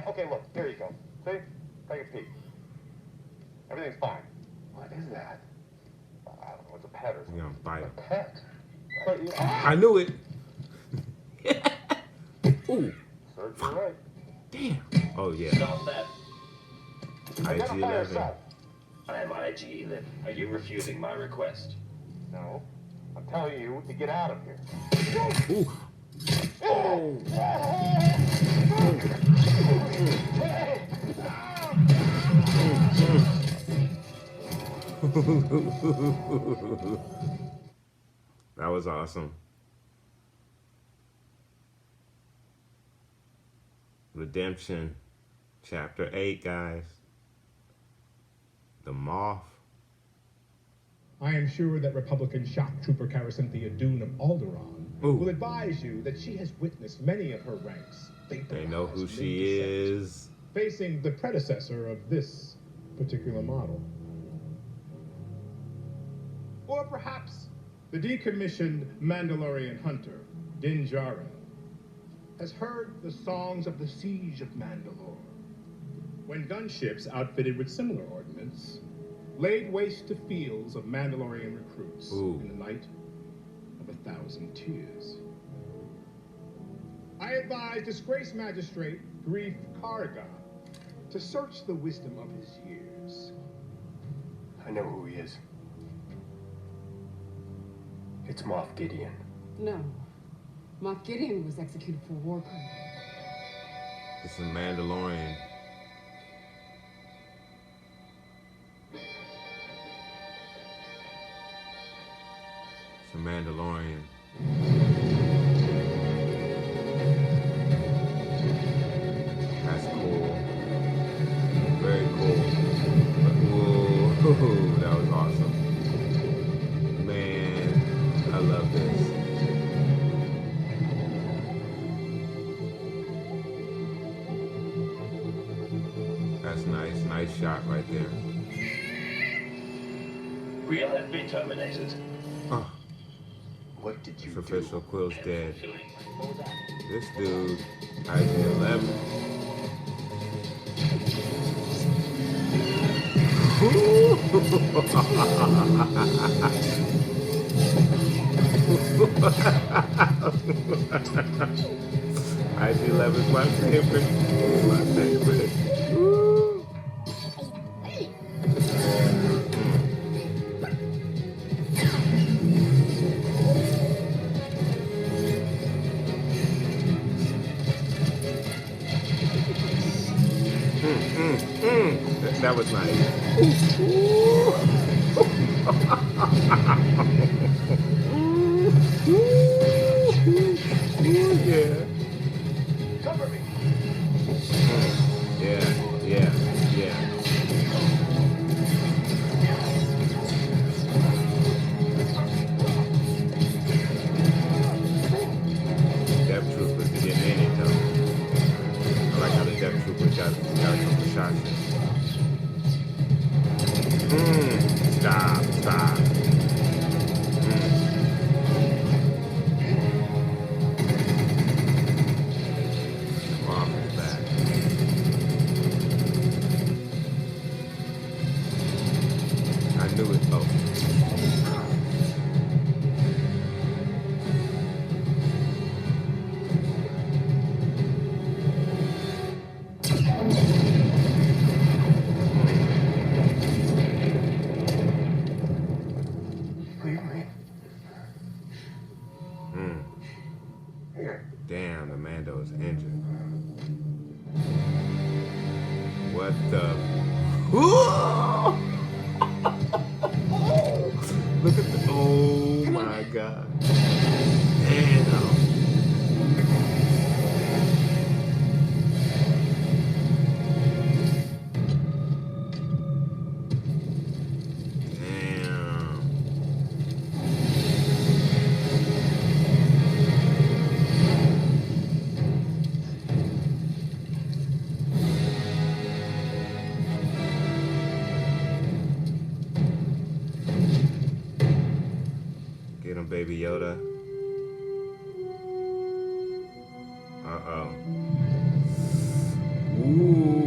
Okay, look, here you go. See? Take a peek. Everything's fine. What is that? I don't know, it's a pet or something. You're gonna bite him. A pet? I knew it. Ooh. Sir, you're right. Damn. Oh, yeah. Stop that. Identify IG-11. yourself. I am IG-11. Are you refusing my request? No. I'm telling you to get out of here. Ooh. Oh. That was awesome. Redemption, Chapter 8, guys. The Moth. I am sure that Republican shock trooper Caracinthia Dune of Alderaan will advise you that she has witnessed many of her ranks. They know who she is. Facing the predecessor of this particular model. Or perhaps the decommissioned Mandalorian hunter, Din Djarin, has heard the songs of the siege of Mandalore, when gunships outfitted with similar ordnance laid waste to fields of Mandalorian recruits in the night of 1,000 tears. I advise disgraced magistrate Grief Karga to search the wisdom of his years. I know who he is. It's Moff Gideon. No. Moff Gideon was executed for war crimes. It's a Mandalorian. It's a Mandalorian. That's cool. Very cool. Whoa, that was awesome. Man, I love this. That's nice. Nice shot right there. Real has been terminated. Oh, What did you it's do? official. Quill's dead. This dude, IG-11. IG-11 is my favorite. My favorite. Woo. That was nice. Yeah. Cover me. Yeah. Death Troopers are getting in it though. I like how the Death Troopers got a couple shots in. Stop. Mom is back. I knew it. Oh. Leave me. Damn, the Mando is injured. What the? Look at the. Oh my God. Damn. Damn. him, Baby Yoda. Uh-oh. Ooh.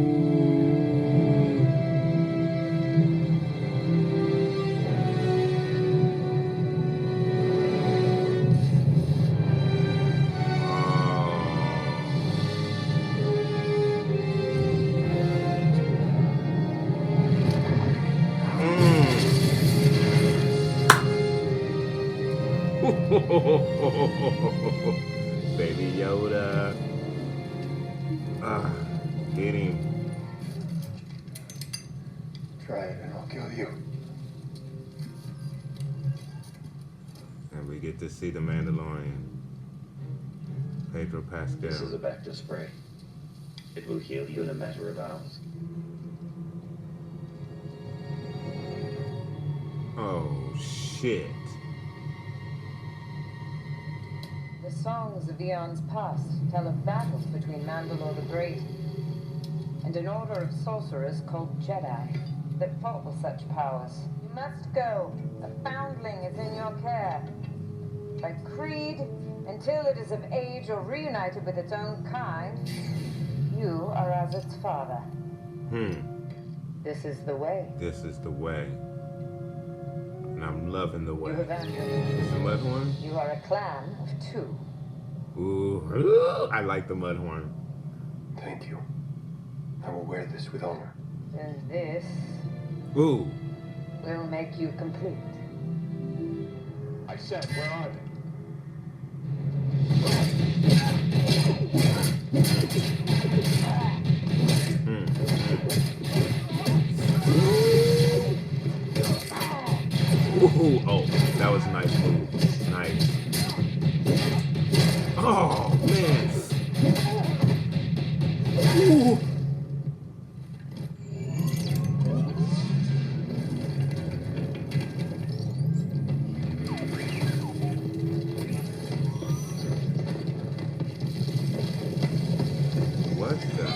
Baby Yoda. Get him. Try it and I'll kill you. And we get to see the Mandalorian. Pedro Pascal. This is a vector spray. It will heal you in a matter of hours. Oh, shit. The songs of eons past tell of battles between Mandalore the Great and an order of sorcerers called Jedi that fought with such powers. You must go. A foundling is in your care. By creed, until it is of age or reunited with its own kind, you are as its father. This is the way. This is the way. And I'm loving the way. You have entered. Is the Mudhorn? You are a clan of two. Ooh, I like the Mudhorn. Thank you. I will wear this with honor. And this Ooh. will make you complete. I said, where are they? Ooh, oh, that was a nice move. Nice. Oh, man. Ooh. What the?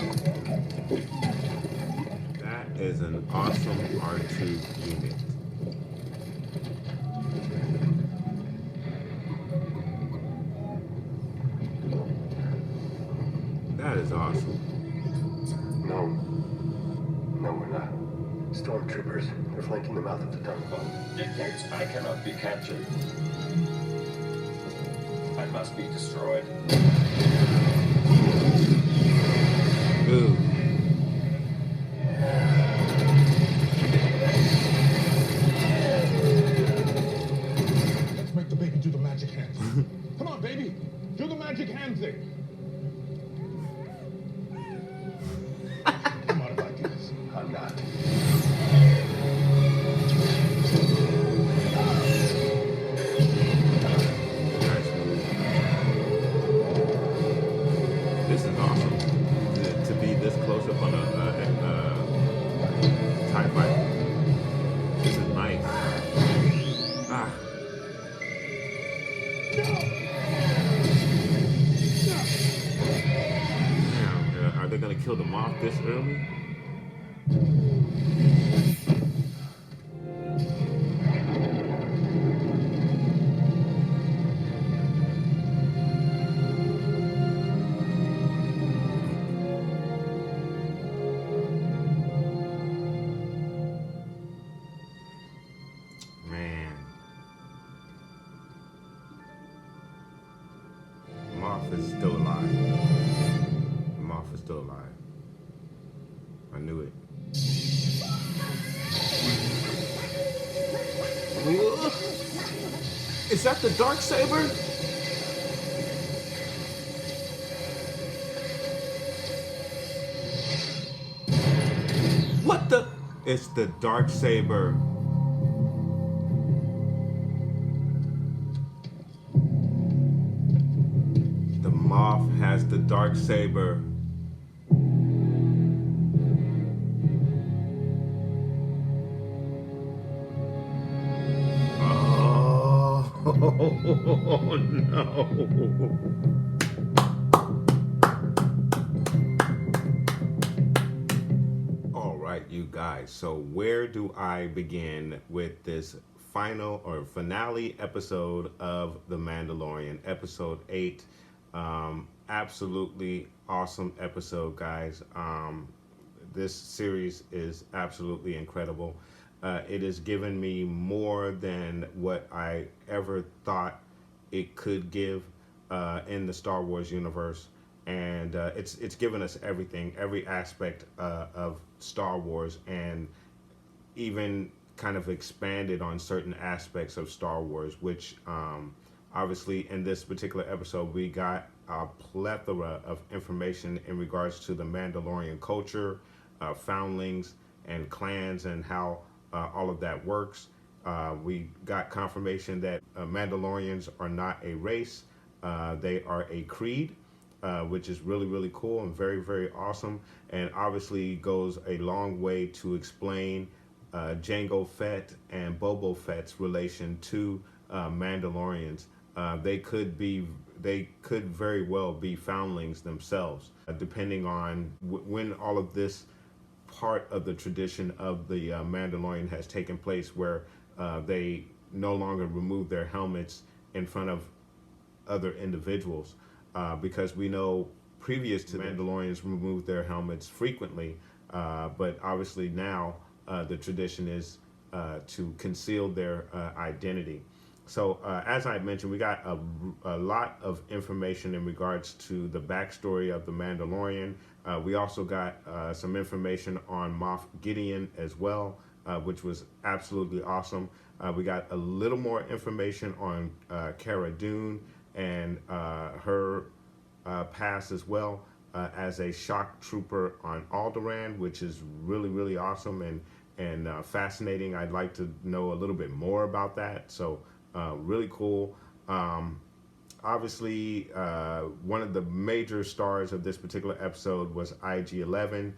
That is an awesome R2 unit. That is awesome. No. No, we're not. Stormtroopers. They're flanking the mouth of the tunnel. Dictates I cannot be captured. I must be destroyed. Ooh. Let's make the baby do the magic hands. Come on, baby. Do the magic hand thing. I'm out of ideas. I'm not. Nice move. This is awesome. To be this close up on a TIE fighter. This is nice. Ah. Damn, are they gonna kill them off this early? Man. Moff is still alive. Moff is still alive. I knew it. Is that the Darksaber? What the? It's the Darksaber. The Moff has the Darksaber. Oh no. All right, you guys. So where do I begin with this final or finale episode of The Mandalorian, episode 8. Absolutely awesome episode, guys. This series is absolutely incredible. It has given me more than what I ever thought it could give in the Star Wars universe. And it's given us everything, every aspect of Star Wars, and even kind of expanded on certain aspects of Star Wars, which obviously in this particular episode we got a plethora of information in regards to the Mandalorian culture, foundlings and clans, and how all of that works. We got confirmation that Mandalorians are not a race, they are a creed. Which is really, really cool and very, very awesome, and obviously goes a long way to explain Jango Fett and Boba Fett's relation to Mandalorians. They could very well be foundlings themselves, depending on when all of this part of the tradition of the Mandalorian has taken place, where they no longer remove their helmets in front of other individuals. Because we know previous to Mandalorians removed their helmets frequently, but obviously now the tradition is to conceal their identity. So as I mentioned, we got a lot of information in regards to the backstory of the Mandalorian. We also got some information on Moff Gideon as well, which was absolutely awesome. We got a little more information on Cara Dune and her past as well, as a shock trooper on Alderaan, which is really, really awesome and fascinating. I'd like to know a little bit more about that. So really cool. Obviously, one of the major stars of this particular episode was IG-11.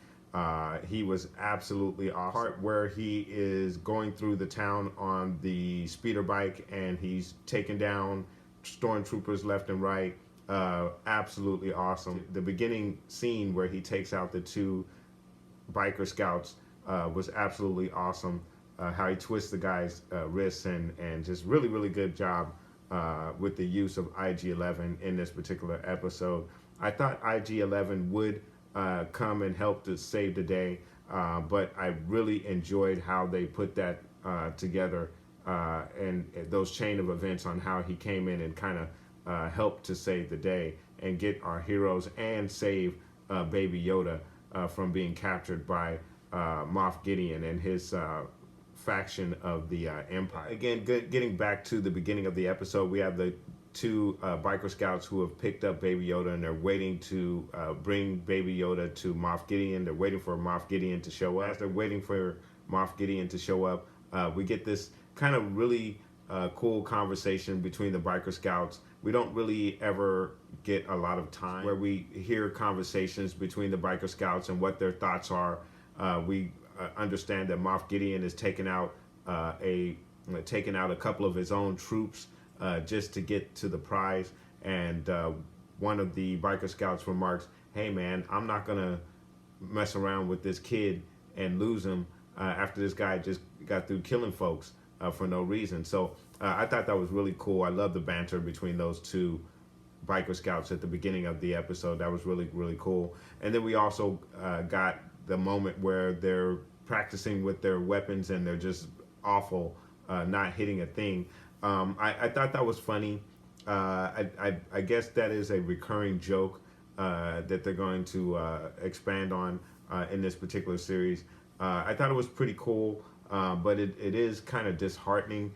He was absolutely awesome. Part where he is going through the town on the speeder bike and he's taking down stormtroopers left and right. Absolutely awesome. The beginning scene where he takes out the two biker scouts was absolutely awesome. How he twists the guy's wrists, and just really, really good job with the use of IG-11 in this particular episode. I thought IG-11 would come and help to save the day, but I really enjoyed how they put that together, and those chain of events on how he came in and kind of helped to save the day and get our heroes and save Baby Yoda from being captured by Moff Gideon and his faction of the Empire. Again, getting back to the beginning of the episode, we have the two biker scouts who have picked up Baby Yoda, and they're waiting to bring Baby Yoda to Moff Gideon. They're waiting for Moff Gideon to show up. As they're waiting for Moff Gideon to show up, we get this kind of really cool conversation between the biker scouts. We don't really ever get a lot of time where we hear conversations between the biker scouts and what their thoughts are. We understand that Moff Gideon is taking out a couple of his own troops just to get to the prize, and one of the biker scouts remarks, "Hey man, I'm not gonna mess around with this kid and lose him after this guy just got through killing folks for no reason." So I thought that was really cool. I love the banter between those two biker scouts at the beginning of the episode. That was really, really cool. And then we also got the moment where they're practicing with their weapons and they're just awful, not hitting a thing. I thought that was funny. I guess that is a recurring joke that they're going to expand on in this particular series. I thought it was pretty cool, but it is kind of disheartening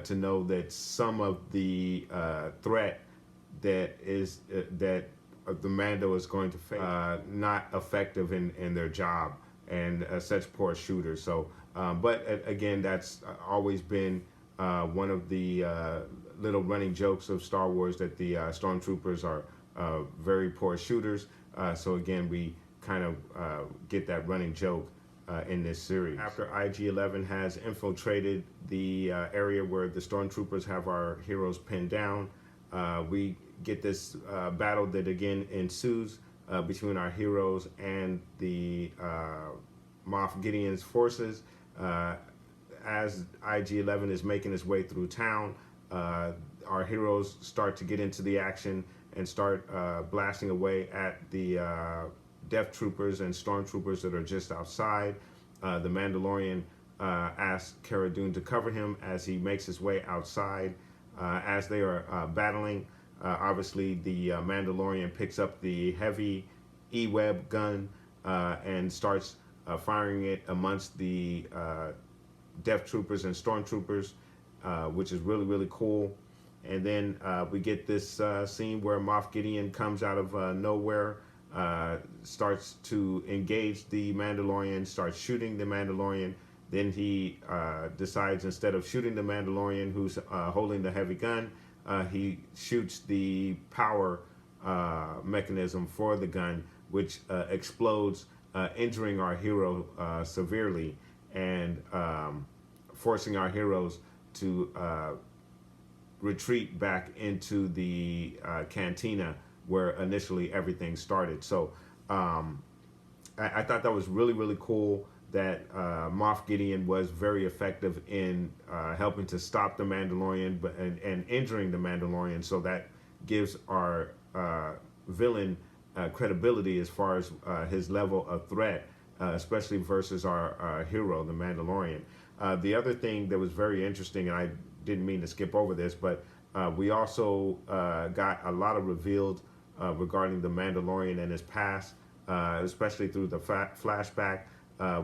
to know that some of the threat that is that the Mando is going to face not effective in their job, and such poor shooters. So, but again, that's always been one of the little running jokes of Star Wars, that the stormtroopers are very poor shooters. So again, we kind of get that running joke in this series. After IG-11 has infiltrated the area where the stormtroopers have our heroes pinned down, we get this battle that again ensues between our heroes and the Moff Gideon's forces. as IG-11 is making its way through town, our heroes start to get into the action and start blasting away at the Death Troopers and Stormtroopers that are just outside. The Mandalorian asks Cara Dune to cover him as he makes his way outside. As they are battling, obviously the Mandalorian picks up the heavy E-Web gun and starts firing it amongst the Death Troopers and Stormtroopers, which is really, really cool. And then we get this scene where Moff Gideon comes out of nowhere, starts to engage the Mandalorian, starts shooting the Mandalorian. Then he decides, instead of shooting the Mandalorian who's holding the heavy gun, he shoots the power mechanism for the gun, which explodes, injuring our hero severely and forcing our heroes to retreat back into the cantina where initially everything started. So I thought that was really, really cool that Moff Gideon was very effective in helping to stop the Mandalorian and injuring the Mandalorian. So that gives our villain credibility as far as his level of threat, especially versus our hero, the Mandalorian. The other thing that was very interesting, and I didn't mean to skip over this, but we also got a lot of revealed regarding the Mandalorian and his past, especially through the flashback.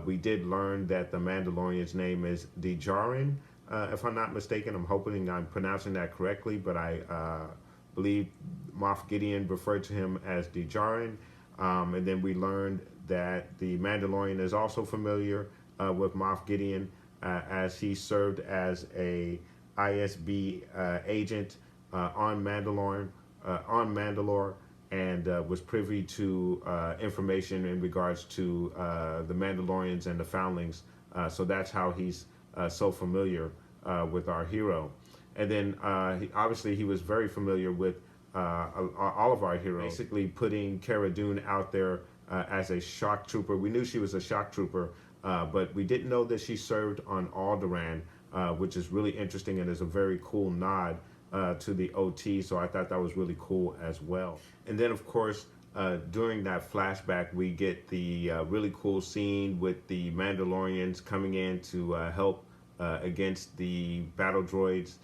We did learn that the Mandalorian's name is Djarin, if I'm not mistaken. I'm hoping I'm pronouncing that correctly, but I believe Moff Gideon referred to him as Djarin. And then we learned that the Mandalorian is also familiar with Moff Gideon, as he served as a ISB agent on Mandalore, and was privy to information in regards to the Mandalorians and the Foundlings. So that's how he's so familiar with our hero. And then obviously he was very familiar with all of our heroes, basically putting Cara Dune out there as a shock trooper. We knew she was a shock trooper, but we didn't know that she served on Alderaan, which is really interesting and is a very cool nod to the OT. So I thought that was really cool as well. And then, of course, during that flashback, we get the really cool scene with the Mandalorians coming in to help against the battle droids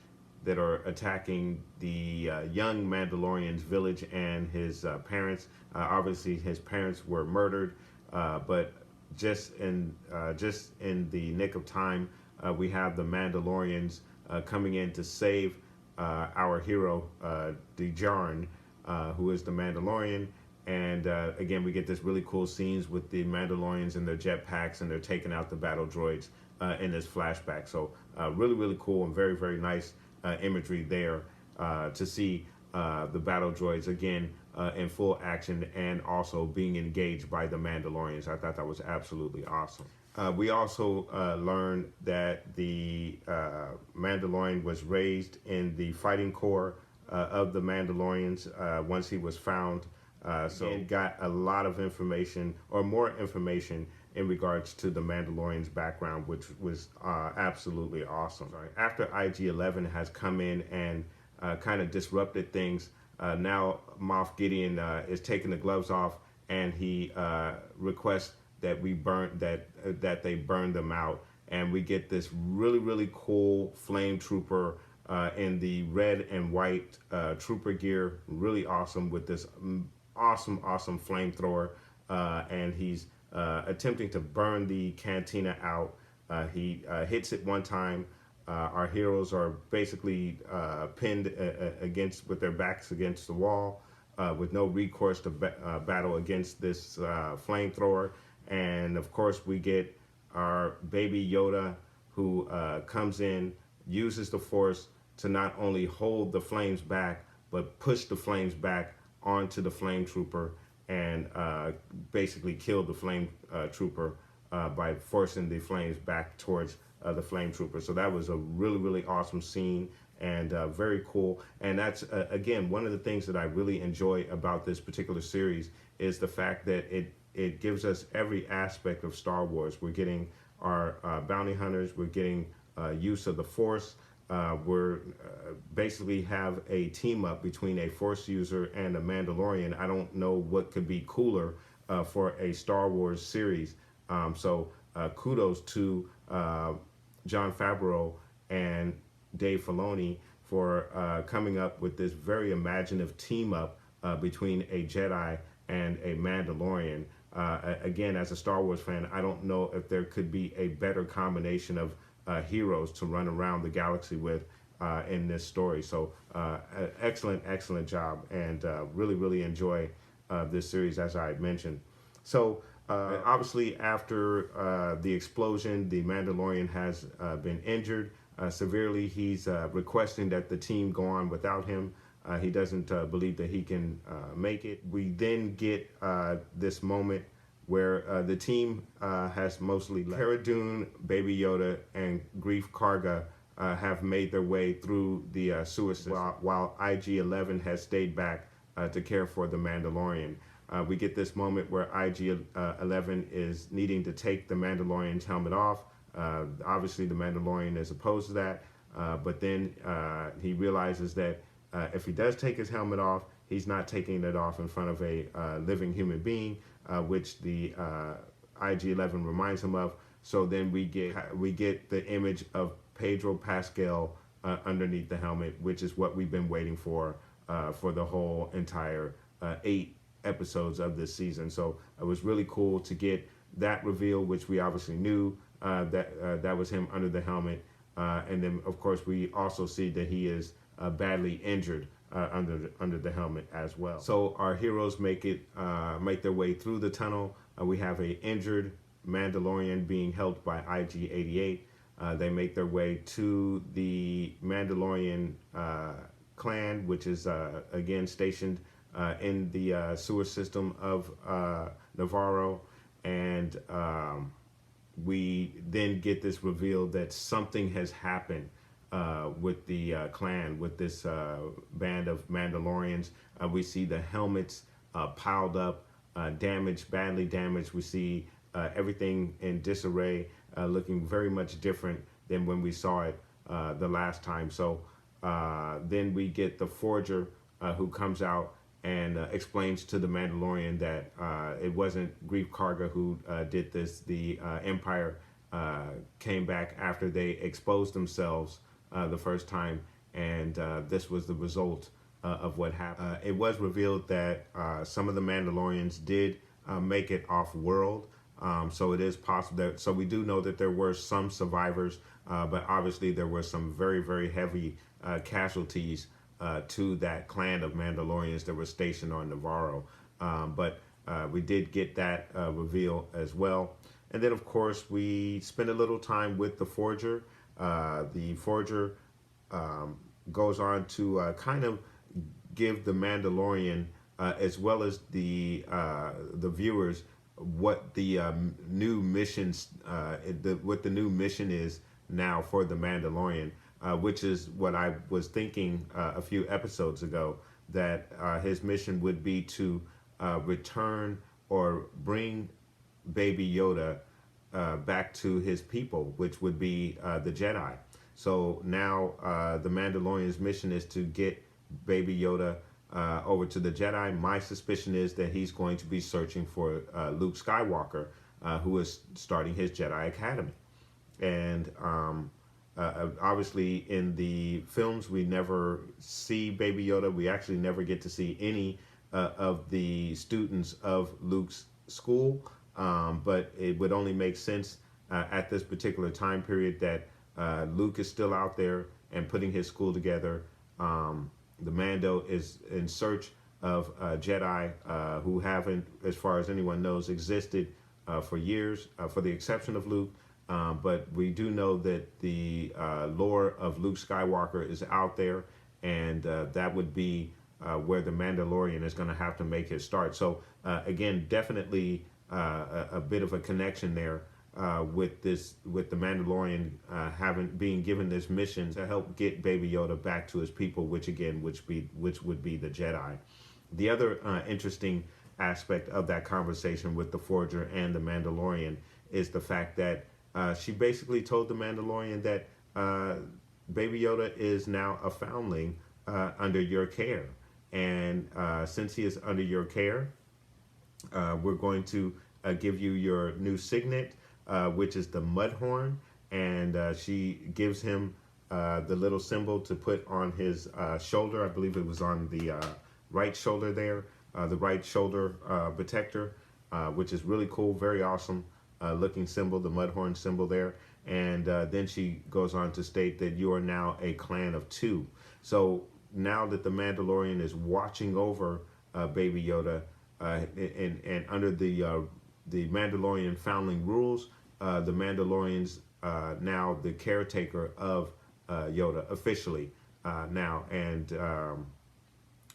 that are attacking the young Mandalorian's village and his parents. Obviously, his parents were murdered, but just in the nick of time, we have the Mandalorians coming in to save our hero, Djarin, who is the Mandalorian. And again, we get this really cool scenes with the Mandalorians and their jetpacks, and they're taking out the battle droids in this flashback. So really, really cool and very, very nice imagery there to see the battle droids again in full action and also being engaged by the Mandalorians. I thought that was absolutely awesome. We also learned that the Mandalorian was raised in the fighting corps of the Mandalorians once he was found. So it got a lot of information, or more information, in regards to the Mandalorian's background, which was absolutely awesome. After IG-11 has come in and kind of disrupted things, now Moff Gideon is taking the gloves off, and he requests that they burn them out, and we get this really, really cool flame trooper in the red and white trooper gear, really awesome, with this awesome flamethrower, and he's attempting to burn the cantina out. He hits it one time. Our heroes are basically pinned with their backs against the wall, with no recourse to battle against this flamethrower. And of course, we get our baby Yoda, who comes in, uses the Force to not only hold the flames back, but push the flames back onto the flame trooper, and basically kill the flame trooper by forcing the flames back towards the flame trooper. So that was a really, really awesome scene, and very cool. And that's again, one of the things that I really enjoy about this particular series is the fact that it gives us every aspect of Star Wars. We're getting our bounty hunters, we're getting use of the Force. We're basically have a team up between a Force user and a Mandalorian. I don't know what could be cooler for a Star Wars series. So kudos to Jon Favreau and Dave Filoni for coming up with this very imaginative team up between a Jedi and a Mandalorian. Again, as a Star Wars fan, I don't know if there could be a better combination of heroes to run around the galaxy with in this story. So excellent job, and really enjoy this series, as I had mentioned. So obviously after the explosion, the Mandalorian has been injured severely. He's requesting that the team go on without him. He doesn't believe that he can make it. We then get this moment where the team has mostly left. Cara Dune, Baby Yoda, and Greef Karga have made their way through the sewer system, while IG-11 has stayed back to care for the Mandalorian. We get this moment where IG-11 is needing to take the Mandalorian's helmet off. Obviously, the Mandalorian is opposed to that, but then he realizes that if he does take his helmet off, he's not taking it off in front of a living human being, which the IG-11 reminds him of. So then we get the image of Pedro Pascal underneath the helmet, which is what we've been waiting for the whole entire 8 episodes of this season. So it was really cool to get that reveal, which we obviously knew that was him under the helmet. And then, of course, we also see that he is badly injured under the helmet as well. So our heroes make their way through the tunnel. We have a injured Mandalorian being helped by IG-88. They make their way to the Mandalorian clan, which is again stationed in the sewer system of Navarro, and we then get this reveal that something has happened with the clan, with this band of Mandalorians. We see the helmets piled up, badly damaged. We see everything in disarray, looking very much different than when we saw it the last time. So then we get the Forger who comes out and explains to the Mandalorian that it wasn't Greef Karga who did this. The Empire came back after they exposed themselves the first time, and this was the result of what happened. It was revealed that some of the Mandalorians did make it off-world, so it is possible that, so we do know that there were some survivors, but obviously there were some very heavy casualties to that clan of Mandalorians that were stationed on Navarro. But we did get that reveal as well. And then, of course, we spend a little time with the Forger. The Forger goes on to kind of give the Mandalorian, as well as the viewers, what the new missions, what the new mission is now for the Mandalorian. Which is what I was thinking a few episodes ago, that his mission would be to return or bring Baby Yoda back to his people, which would be the Jedi. So now the Mandalorian's mission is to get Baby Yoda over to the Jedi. My suspicion is that he's going to be searching for Luke Skywalker, who is starting his Jedi Academy. And obviously in the films we never see Baby Yoda. We actually never get to see any of the students of Luke's school, but it would only make sense at this particular time period that Luke is still out there and putting his school together. The Mando is in search of Jedi who haven't, as far as anyone knows, existed for years, for the exception of Luke. But we do know that the lore of Luke Skywalker is out there, and that would be where the Mandalorian is going to have to make his start. So again, definitely a bit of a connection there with the Mandalorian being given this mission to help get Baby Yoda back to his people, which would be the Jedi. The other interesting aspect of that conversation with the Forger and the Mandalorian is the fact that she basically told the Mandalorian that Baby Yoda is now a foundling under your care. And since he is under your care, we're going to give you your new signet, which is the mud horn. And she gives him the little symbol to put on his shoulder. I believe it was on the right shoulder there, the right shoulder protector, which is really cool, very awesome looking symbol, the mud horn symbol there. And then she goes on to state that you are now a clan of 2. So now that the Mandalorian is watching over Baby Yoda, and under the Mandalorian foundling rules, the Mandalorians now the caretaker of Yoda officially now, and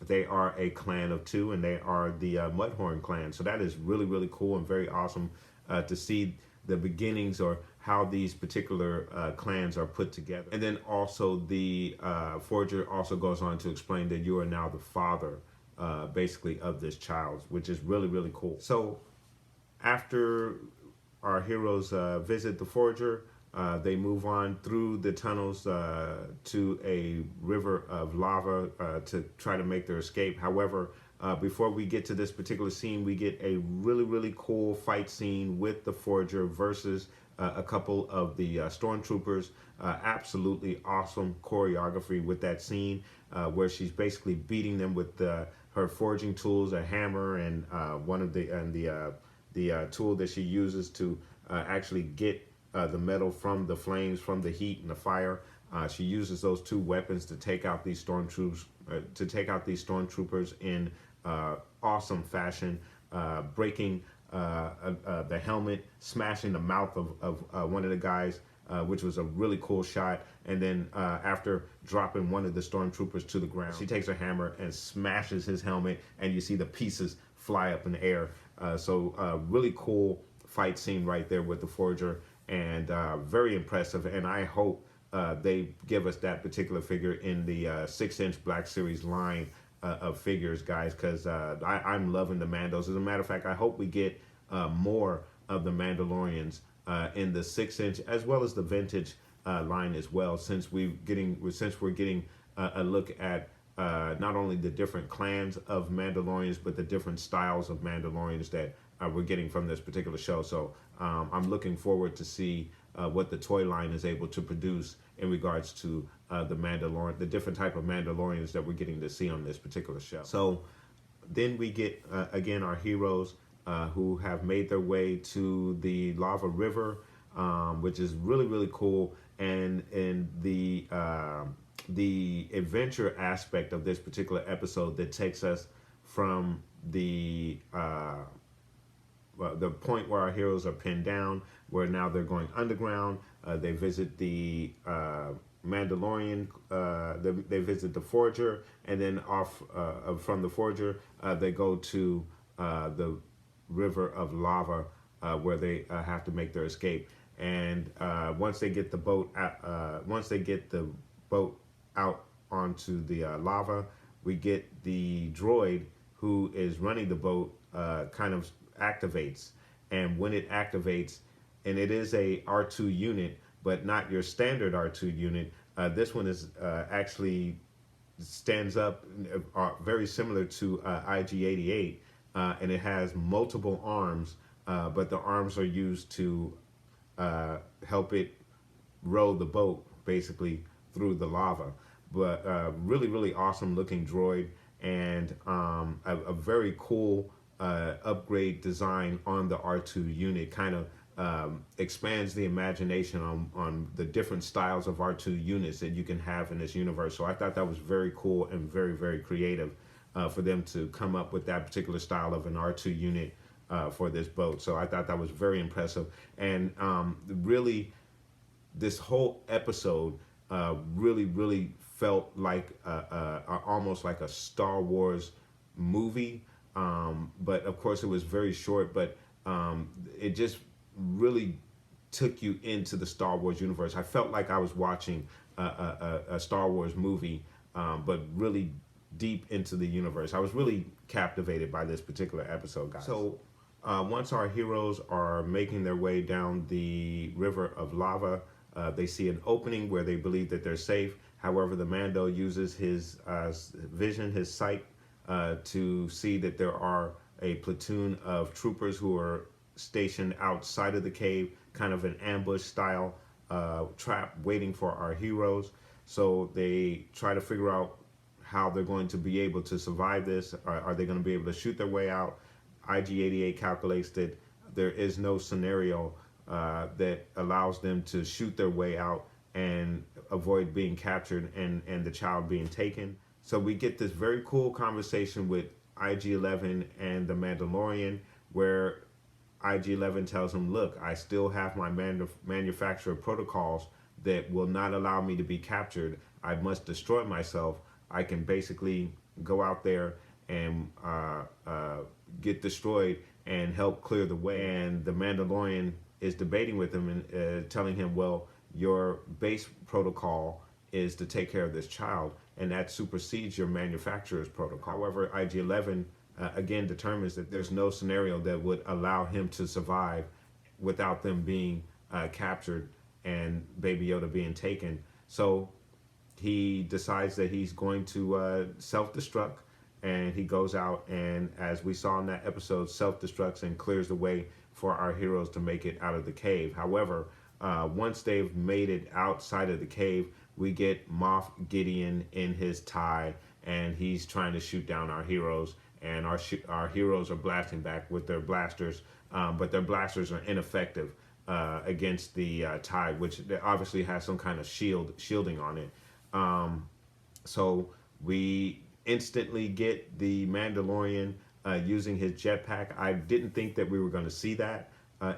they are a clan of 2, and they are the Mudhorn clan. So that is really, really cool and very awesome to see the beginnings or how these particular clans are put together. And then also the Forger also goes on to explain that you are now the father basically of this child, which is really, really cool. So after our heroes visit the Forger, they move on through the tunnels to a river of lava to try to make their escape. However, before we get to this particular scene, we get a really, really cool fight scene with the Forger versus a couple of the stormtroopers. Absolutely awesome choreography with that scene where she's basically beating them with her forging tools, a hammer, and the tool that she uses to actually get the metal from the flames, from the heat and the fire. She uses those 2 weapons to take out these stormtroopers, in awesome fashion, breaking the helmet, smashing the mouth of one of the guys, which was a really cool shot. And then after dropping one of the stormtroopers to the ground, she takes her hammer and smashes his helmet, and you see the pieces fly up in the air. So really cool fight scene right there with the Forger, and very impressive. And I hope they give us that particular figure in the 6-inch Black Series line of figures, guys, because I'm loving the Mandos. As a matter of fact, I hope we get more of the Mandalorians in the 6-inch as well as the vintage line as well, since we're getting a look at not only the different clans of Mandalorians, but the different styles of Mandalorians that we're getting from this particular show. So I'm looking forward to see what the toy line is able to produce in regards to the different type of Mandalorians that we're getting to see on this particular show. So then we get, again, our heroes who have made their way to the lava river, which is really, really cool. And the adventure aspect of this particular episode that takes us from the point where our heroes are pinned down, where now they're going underground. They visit the Mandalorian, they visit the Forger, and then off from the Forger, they go to the river of lava, where they have to make their escape. And once they get the boat out onto the lava, we get the droid who is running the boat kind of activates. And when it activates, and it is a R2 unit, but not your standard R2 unit, this one is actually stands up very similar to IG-88, and it has multiple arms, but the arms are used to help it row the boat basically through the lava. But really, really awesome looking droid, and a very cool upgrade design on the R2 unit. Kind of expands the imagination on the different styles of R2 units that you can have in this universe. So I thought that was very cool and very, very creative for them to come up with that particular style of an R2 unit for this boat. So I thought that was very impressive. And really, this whole episode really, really felt like almost like a Star Wars movie. But of course it was very short, but it just really took you into the Star Wars universe. I felt like I was watching a Star Wars movie, but really deep into the universe. I was really captivated by this particular episode, guys. So once our heroes are making their way down the river of lava, They see an opening where they believe that they're safe. However, the Mando uses his vision, his sight, to see that there are a platoon of troopers who are stationed outside of the cave, kind of an ambush style trap waiting for our heroes. So they try to figure out how they're going to be able to survive this. Are they going to be able to shoot their way out? IG-88 calculates that there is no scenario that allows them to shoot their way out and avoid being captured and the child being taken. So we get this very cool conversation with IG-11 and the Mandalorian, where IG-11 tells him, look, I still have my manufacturer protocols that will not allow me to be captured. I must destroy myself. I can basically go out there and get destroyed and help clear the way. And the Mandalorian is debating with him and telling him, well, your base protocol is to take care of this child, and that supersedes your manufacturer's protocol. However, IG-11 again determines that there's no scenario that would allow him to survive without them being captured and Baby Yoda being taken. So he decides that he's going to self-destruct, and he goes out and, as we saw in that episode, self-destructs and clears the way for our heroes to make it out of the cave. However, once they've made it outside of the cave, we get Moff Gideon in his tie, and he's trying to shoot down our heroes, and our heroes are blasting back with their blasters, but their blasters are ineffective against the tie, which obviously has some kind of shielding on it. So we instantly get the Mandalorian using his jetpack. I didn't think that we were going to see that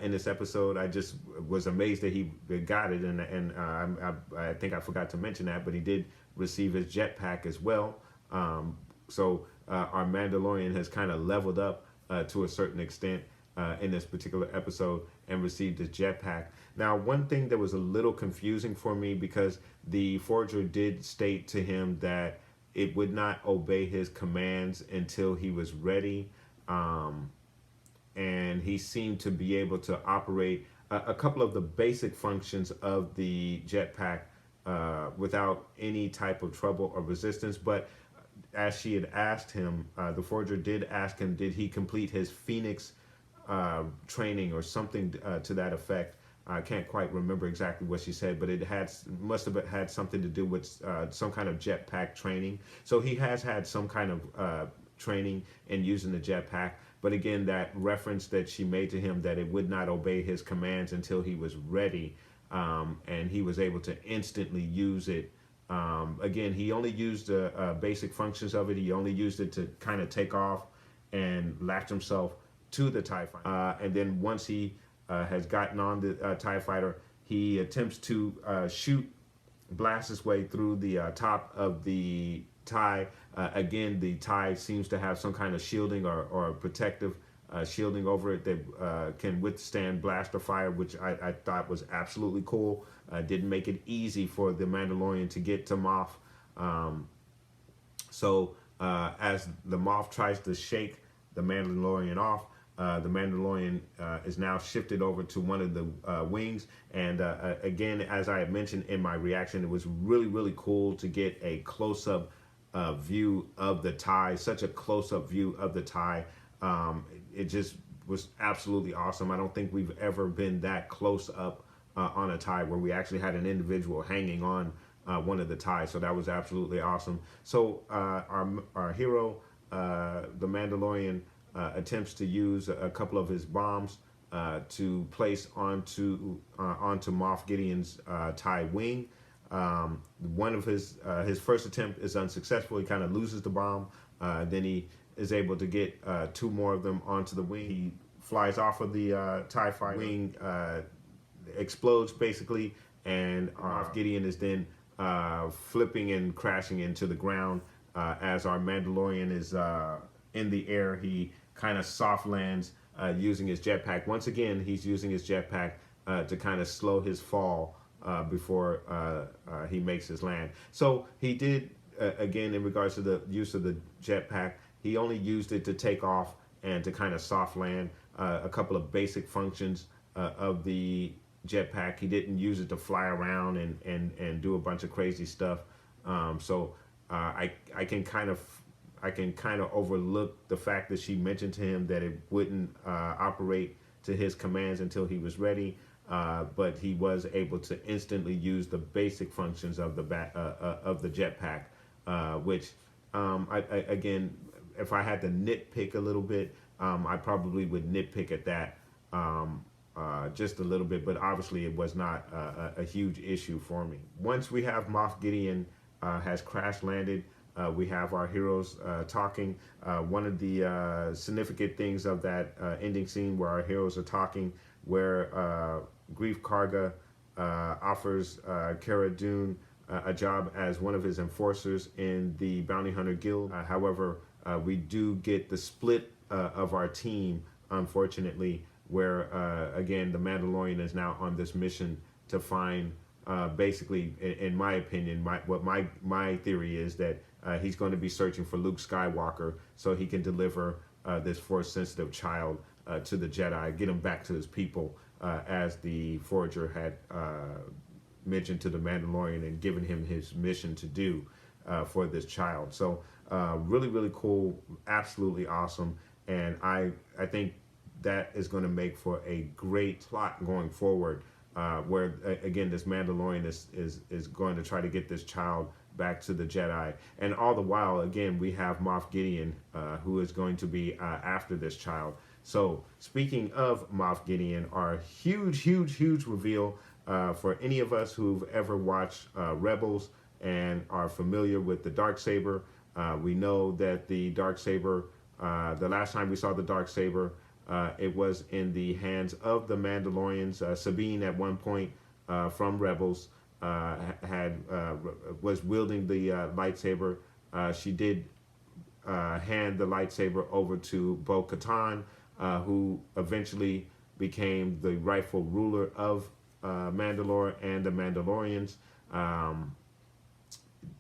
in this episode. I just was amazed that he got it, and I think I forgot to mention that, but he did receive his jetpack as well. So our Mandalorian has kind of leveled up to a certain extent in this particular episode and received his jetpack. Now, one thing that was a little confusing for me, because the Forger did state to him that it would not obey his commands until he was ready. And he seemed to be able to operate a couple of the basic functions of the jetpack without any type of trouble or resistance. But as she had asked him, the Forger did ask him, did he complete his Phoenix training or something to that effect. I can't quite remember exactly what she said, but it must have had something to do with some kind of jetpack training. So he has had some kind of training in using the jetpack. But again, that reference that she made to him, that it would not obey his commands until he was ready, and he was able to instantly use it. Again, he only used the basic functions of it. He only used it to kind of take off and latch himself to the TIE fighter. And then once he has gotten on the TIE fighter, he attempts to blast his way through the top of the TIE. Again, the TIE seems to have some kind of shielding or protective shielding over it that can withstand blaster fire, which I thought was absolutely cool. Didn't make it easy for the Mandalorian to get to Moff. So as the Moff tries to shake the Mandalorian off, the Mandalorian is now shifted over to one of the wings. And again, as I had mentioned in my reaction, it was really, really cool to get a close-up view of the TIE, such a close-up view of the TIE. It just was absolutely awesome. I don't think we've ever been that close up on a TIE where we actually had an individual hanging on one of the TIEs. So that was absolutely awesome. So our hero, the Mandalorian, attempts to use a couple of his bombs to place onto Moff Gideon's TIE wing. One of his first attempt is unsuccessful. He kind of loses the bomb. Then he is able to get two more of them onto the wing. He flies off of the TIE fighter wing, explodes basically, and Moff Gideon is then flipping and crashing into the ground. As our Mandalorian is in the air, he kind of soft lands using his jetpack. Once again, he's using his jetpack to kind of slow his fall before he makes his land. So he did, again, in regards to the use of the jetpack, he only used it to take off and to kind of soft land. A couple of basic functions of the jetpack. He didn't use it to fly around and do a bunch of crazy stuff. I can kind of overlook the fact that she mentioned to him that it wouldn't operate to his commands until he was ready. But he was able to instantly use the basic functions of the jetpack, which again, if I had to nitpick a little bit, I probably would nitpick at that just a little bit. But obviously, it was not a huge issue for me. Once we have Moff Gideon has crash landed, we have our heroes talking. One of the significant things of that ending scene where our heroes are talking, where Grief Karga offers Cara Dune a job as one of his enforcers in the Bounty Hunter Guild. However, we do get the split of our team, unfortunately, where again, the Mandalorian is now on this mission to find basically, in my opinion, my theory is that he's going to be searching for Luke Skywalker so he can deliver this Force-sensitive child to the Jedi, get him back to his people, as the Forager had mentioned to the Mandalorian and given him his mission to do for this child. So really, really cool, absolutely awesome. And I think that is going to make for a great plot going forward, where again, this Mandalorian is going to try to get this child back to the Jedi. And all the while, again, we have Moff Gideon, who is going to be after this child. So speaking of Moff Gideon, our huge reveal for any of us who've ever watched Rebels and are familiar with the Darksaber. We know that the Darksaber, the last time we saw the Darksaber, it was in the hands of the Mandalorians. Sabine, at one point from Rebels, was wielding the lightsaber. She did hand the lightsaber over to Bo-Katan, who eventually became the rightful ruler of Mandalore and the Mandalorians.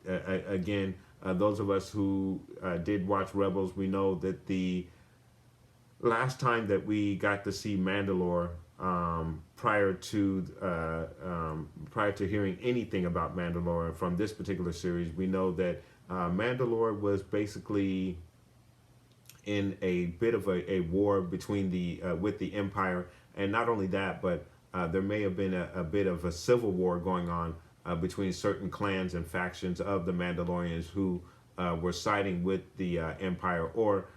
Again, those of us who did watch Rebels, we know that the last time that we got to see Mandalore, prior to hearing anything about Mandalore from this particular series, we know that Mandalore was basically in a bit of a war between with the Empire, and not only that, but there may have been a bit of a civil war going on between certain clans and factions of the Mandalorians who were siding with the Empire, or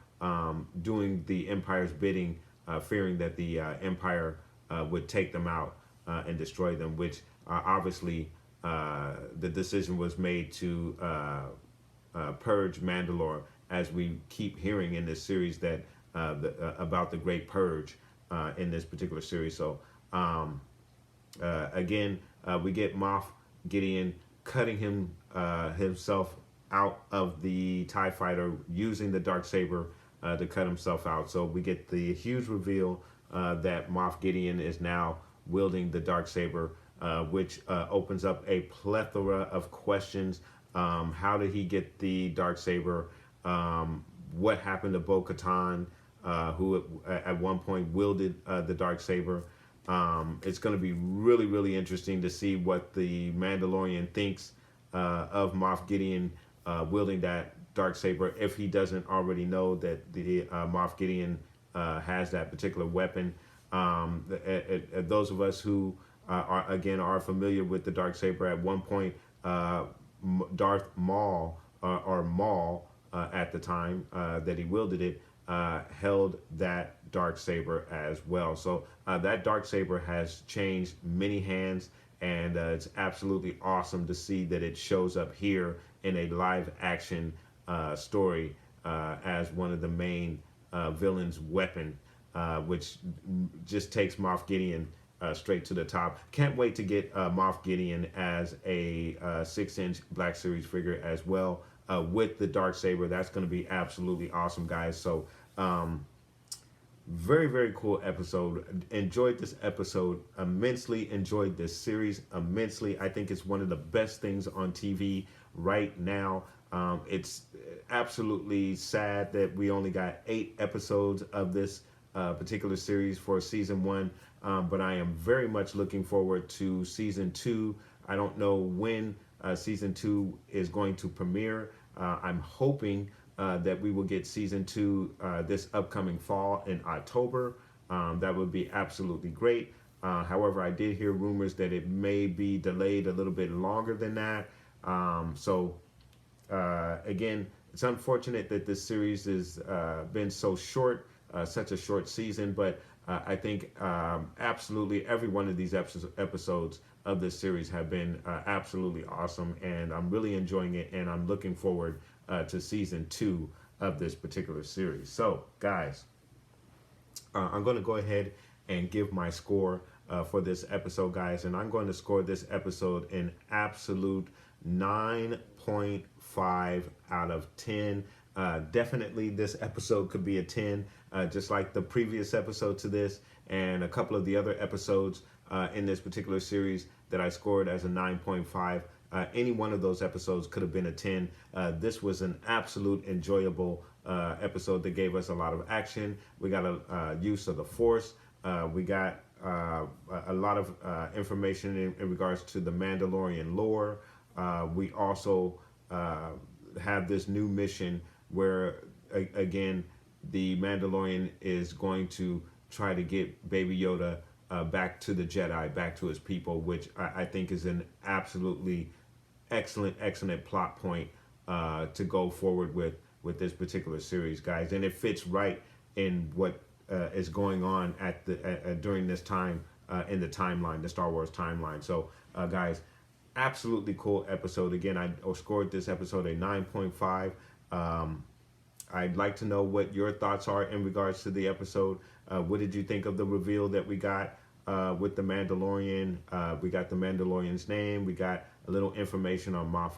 doing the Empire's bidding, fearing that the Empire would take them out and destroy them, which obviously the decision was made to purge Mandalore, as we keep hearing in this series that about the Great Purge in this particular series. So again, we get Moff Gideon cutting himself out of the TIE fighter, using the Darksaber to cut himself out. So we get the huge reveal that Moff Gideon is now wielding the Darksaber, which opens up a plethora of questions. How did he get the Darksaber? What happened to Bo-Katan, who at one point wielded the Darksaber? It's going to be really, really interesting to see what the Mandalorian thinks of Moff Gideon wielding that Darksaber, if he doesn't already know that the Moff Gideon has that particular weapon. Those of us who are familiar with the Darksaber, at one point Darth Maul, or Maul at the time that he wielded it, held that Darksaber as well. So that Darksaber has changed many hands, and it's absolutely awesome to see that it shows up here in a live action story as one of the main villain's weapon, which just takes Moff Gideon straight to the top. Can't wait to get Moff Gideon as a 6-inch Black Series figure as well, with the Darksaber. That's going to be absolutely awesome, guys. So very, very cool episode. Enjoyed this episode immensely. Enjoyed this series immensely. I think it's one of the best things on TV right now. It's absolutely sad that we only got 8 episodes of this particular series for season 1. but I am very much looking forward to season 2. I don't know when season 2 is going to premiere. I'm hoping that we will get season 2 this upcoming fall in October. That would be absolutely great. However, I did hear rumors that it may be delayed a little bit longer than that. Again, it's unfortunate that this series has been so short, such a short season, but I think absolutely every one of these episodes of this series have been absolutely awesome, and I'm really enjoying it, and I'm looking forward to season 2 of this particular series. So, guys, I'm going to go ahead and give my score for this episode, guys, and I'm going to score this episode an absolute 9.5 out of 10. Definitely this episode could be a 10, just like the previous episode to this and a couple of the other episodes in this particular series that I scored as a 9.5. Any one of those episodes could have been a 10. This was an absolute enjoyable episode that gave us a lot of action. We got a use of the Force. We got a lot of information in regards to the Mandalorian lore. We also have this new mission where, again, the Mandalorian is going to try to get Baby Yoda back to the Jedi, back to his people, which I think is an absolutely excellent plot point to go forward with this particular series, guys. And it fits right in what is going on at the during this time in the timeline, the Star Wars timeline. So, guys, absolutely cool episode. Again, I scored this episode a 9.5. I'd like to know what your thoughts are in regards to the episode. What did you think of the reveal that we got with the Mandalorian? We got the Mandalorian's name. We got a little information on Moff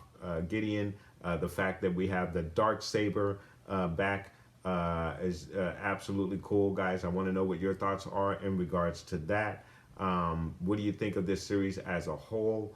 Gideon. The fact that we have the Darksaber back is absolutely cool, guys. I want to know what your thoughts are in regards to that. What do you think of this series as a whole?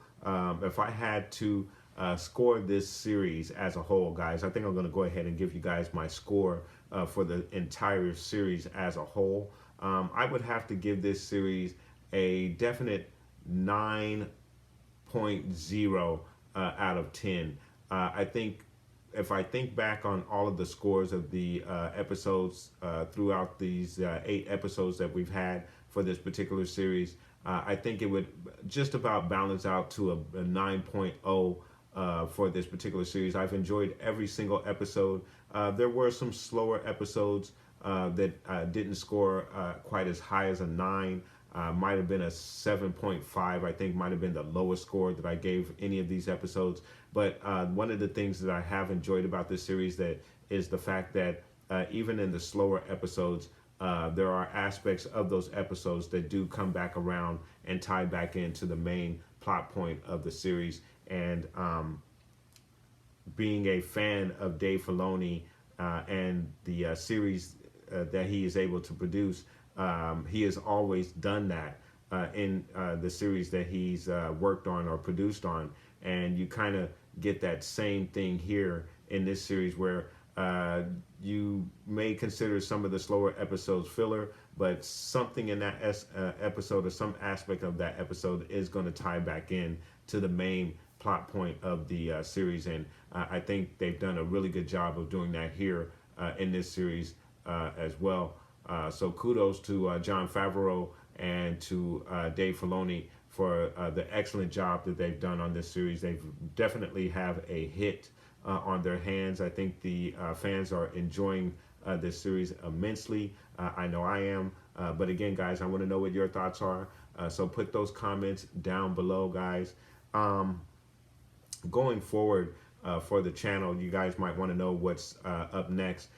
If I had to score this series as a whole, guys, I think I'm going to go ahead and give you guys my score for the entire series as a whole. I would have to give this series a definite 9.0 out of 10. I think if I think back on all of the scores of the episodes throughout these 8 episodes that we've had for this particular series, I think it would just about balance out to a 9.0 for this particular series. I've enjoyed every single episode. There were some slower episodes that didn't score quite as high as a 9. Might have been a 7.5, I think might have been the lowest score that I gave any of these episodes. But one of the things that I have enjoyed about this series that is the fact that even in the slower episodes, there are aspects of those episodes that do come back around and tie back into the main plot point of the series. And being a fan of Dave Filoni and the series that he is able to produce, he has always done that in the series that he's worked on or produced on. And you kind of get that same thing here in this series where you may consider some of the slower episodes filler, but something in that episode or some aspect of that episode is going to tie back in to the main plot point of the series. And I think they've done a really good job of doing that here in this series as well. So kudos to Jon Favreau and to Dave Filoni for the excellent job that they've done on this series. They definitely have a hit on their hands. I think the fans are enjoying this series immensely. I know I am. But again, guys, I want to know what your thoughts are. So put those comments down below, guys. Going forward for the channel, you guys might want to know what's up next.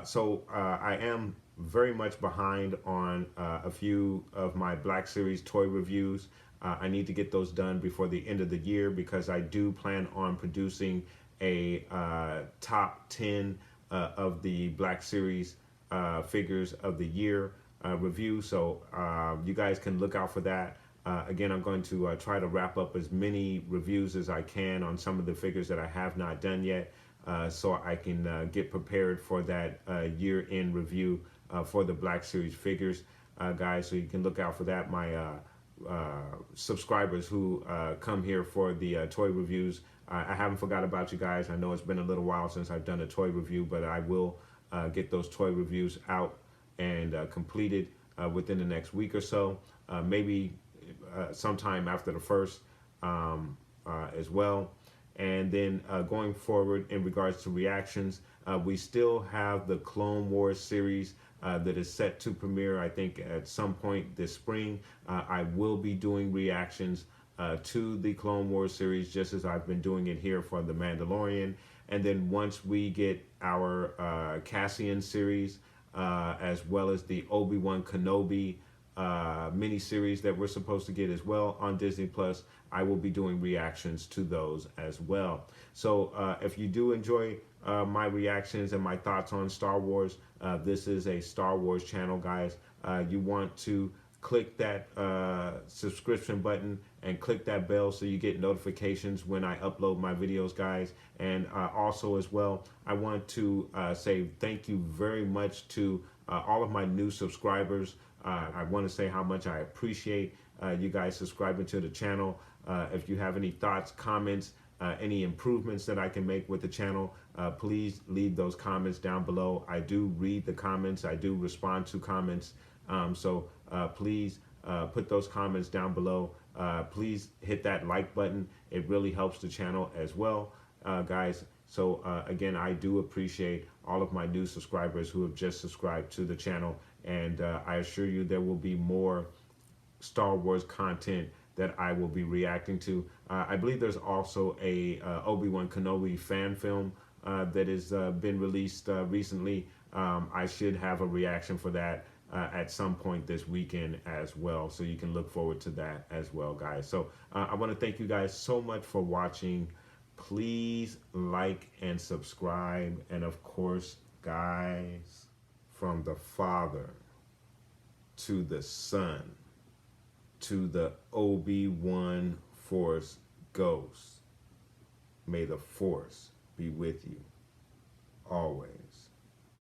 So I am very much behind on a few of my Black Series toy reviews. I need to get those done before the end of the year because I do plan on producing a top 10 of the Black Series figures of the year review. So you guys can look out for that. Again, I'm going to try to wrap up as many reviews as I can on some of the figures that I have not done yet, so I can get prepared for that year-end review for the Black Series figures. guys. So you can look out for that. My subscribers who come here for the toy reviews. I haven't forgot about you guys. I know it's been a little while since I've done a toy review, but I will get those toy reviews out and completed within the next week or so. Maybe sometime after the first as well. And then going forward in regards to reactions, we still have the Clone Wars series that is set to premiere, I think, at some point this spring. I will be doing reactions to the Clone Wars series, just as I've been doing it here for The Mandalorian. And then once we get our Cassian series, as well as the Obi-Wan Kenobi mini-series that we're supposed to get as well on Disney Plus, I will be doing reactions to those as well. So if you do enjoy my reactions and my thoughts on Star Wars, this is a Star Wars channel, guys. You want to click that subscription button and click that bell so you get notifications when I upload my videos, guys. And also as well, I want to say thank you very much to all of my new subscribers. I want to say how much I appreciate you guys subscribing to the channel. If you have any thoughts, comments, any improvements that I can make with the channel, please leave those comments down below. I do read the comments. I do respond to comments. So please put those comments down below. Please hit that like button. It really helps the channel as well, guys. So again, I do appreciate all of my new subscribers who have just subscribed to the channel. And I assure you there will be more Star Wars content that I will be reacting to. I believe there's also a Obi-Wan Kenobi fan film that has been released recently. I should have a reaction for that at some point this weekend as well. So you can look forward to that as well, guys. So I want to thank you guys so much for watching. Please like and subscribe. And of course, guys, from the Father to the Son to the Obi-Wan Force Ghost, may the Force be with you always.